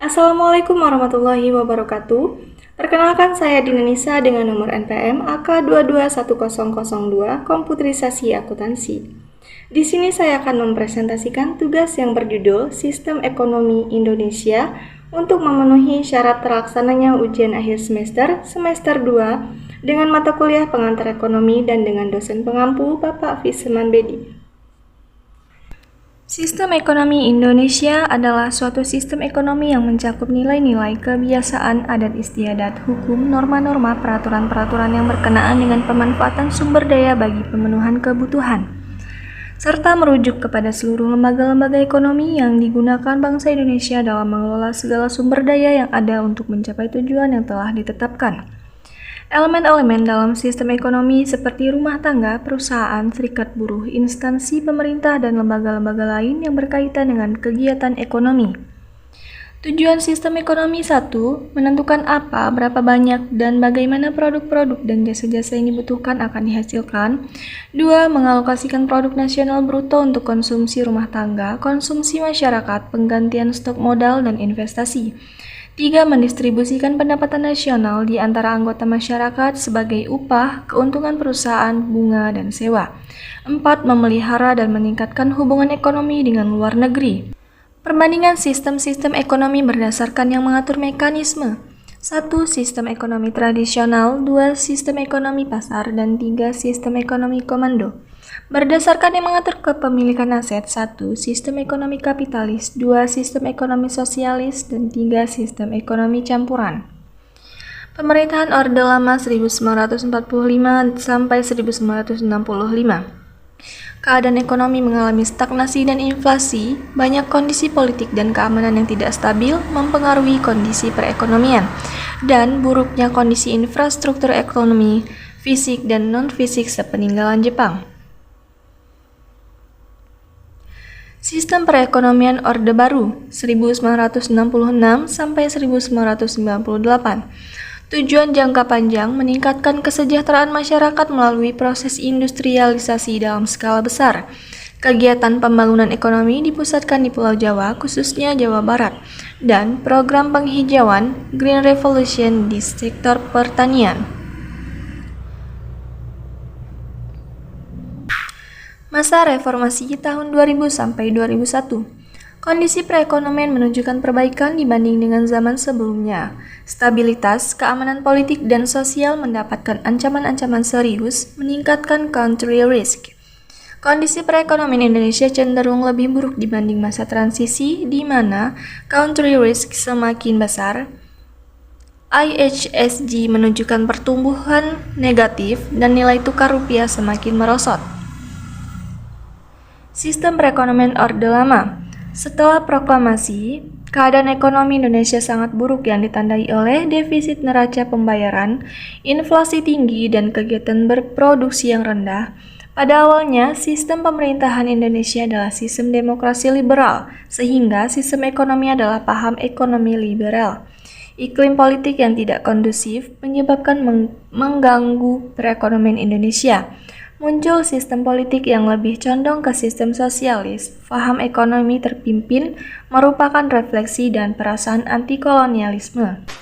Assalamualaikum warahmatullahi wabarakatuh. Perkenalkan saya Dina Nisa dengan nomor NPM AK221002 Komputerisasi Akuntansi. Di sini saya akan mempresentasikan tugas yang berjudul Sistem Ekonomi Indonesia untuk memenuhi syarat terlaksananya ujian akhir semester 2 dengan mata kuliah pengantar ekonomi dan dengan dosen pengampu Bapak Fisman Bedi. Sistem ekonomi Indonesia adalah suatu sistem ekonomi yang mencakup nilai-nilai, kebiasaan, adat istiadat, hukum, norma-norma, peraturan-peraturan yang berkenaan dengan pemanfaatan sumber daya bagi pemenuhan kebutuhan, serta merujuk kepada seluruh lembaga-lembaga ekonomi yang digunakan bangsa Indonesia dalam mengelola segala sumber daya yang ada untuk mencapai tujuan yang telah ditetapkan. Elemen-elemen dalam sistem ekonomi seperti rumah tangga, perusahaan, serikat buruh, instansi pemerintah, dan lembaga-lembaga lain yang berkaitan dengan kegiatan ekonomi. Tujuan sistem ekonomi 1. Menentukan apa, berapa banyak, dan bagaimana produk-produk dan jasa-jasa yang dibutuhkan akan dihasilkan. 2. Mengalokasikan produk nasional bruto untuk konsumsi rumah tangga, konsumsi masyarakat, penggantian stok modal, dan investasi. 3. Mendistribusikan pendapatan nasional di antara anggota masyarakat sebagai upah, keuntungan perusahaan, bunga, dan sewa. 4. Memelihara dan meningkatkan hubungan ekonomi dengan luar negeri. Perbandingan sistem-sistem ekonomi berdasarkan yang mengatur mekanisme. 1. Sistem ekonomi tradisional, 2. Sistem ekonomi pasar, dan 3. Sistem ekonomi komando. Berdasarkan yang mengatur kepemilikan aset. 1. Sistem ekonomi kapitalis, 2. Sistem ekonomi sosialis, dan 3. Sistem ekonomi campuran. Pemerintahan Orde Lama 1945 sampai 1965. Keadaan ekonomi mengalami stagnasi dan inflasi, banyak kondisi politik dan keamanan yang tidak stabil mempengaruhi kondisi perekonomian, dan buruknya kondisi infrastruktur ekonomi, fisik dan non-fisik sepeninggalan Jepang. Sistem perekonomian Orde Baru 1966 sampai 1998. Tujuan jangka panjang meningkatkan kesejahteraan masyarakat melalui proses industrialisasi dalam skala besar. Kegiatan pembangunan ekonomi dipusatkan di Pulau Jawa, khususnya Jawa Barat, dan program penghijauan Green Revolution di sektor pertanian. Masa reformasi tahun 2000 sampai 2001. Kondisi perekonomian menunjukkan perbaikan dibanding dengan zaman sebelumnya. Stabilitas, keamanan politik, dan sosial mendapatkan ancaman-ancaman serius, meningkatkan country risk. Kondisi perekonomian Indonesia cenderung lebih buruk dibanding masa transisi, di mana country risk semakin besar. IHSG menunjukkan pertumbuhan negatif dan nilai tukar rupiah semakin merosot. Sistem perekonomian Orde Lama. Setelah proklamasi, keadaan ekonomi Indonesia sangat buruk yang ditandai oleh defisit neraca pembayaran, inflasi tinggi, dan kegiatan berproduksi yang rendah. Pada awalnya, sistem pemerintahan Indonesia adalah sistem demokrasi liberal, sehingga sistem ekonomi adalah paham ekonomi liberal. Iklim politik yang tidak kondusif menyebabkan mengganggu perekonomian Indonesia. Muncul sistem politik yang lebih condong ke sistem sosialis. Faham ekonomi terpimpin merupakan refleksi dan perasaan anti kolonialisme.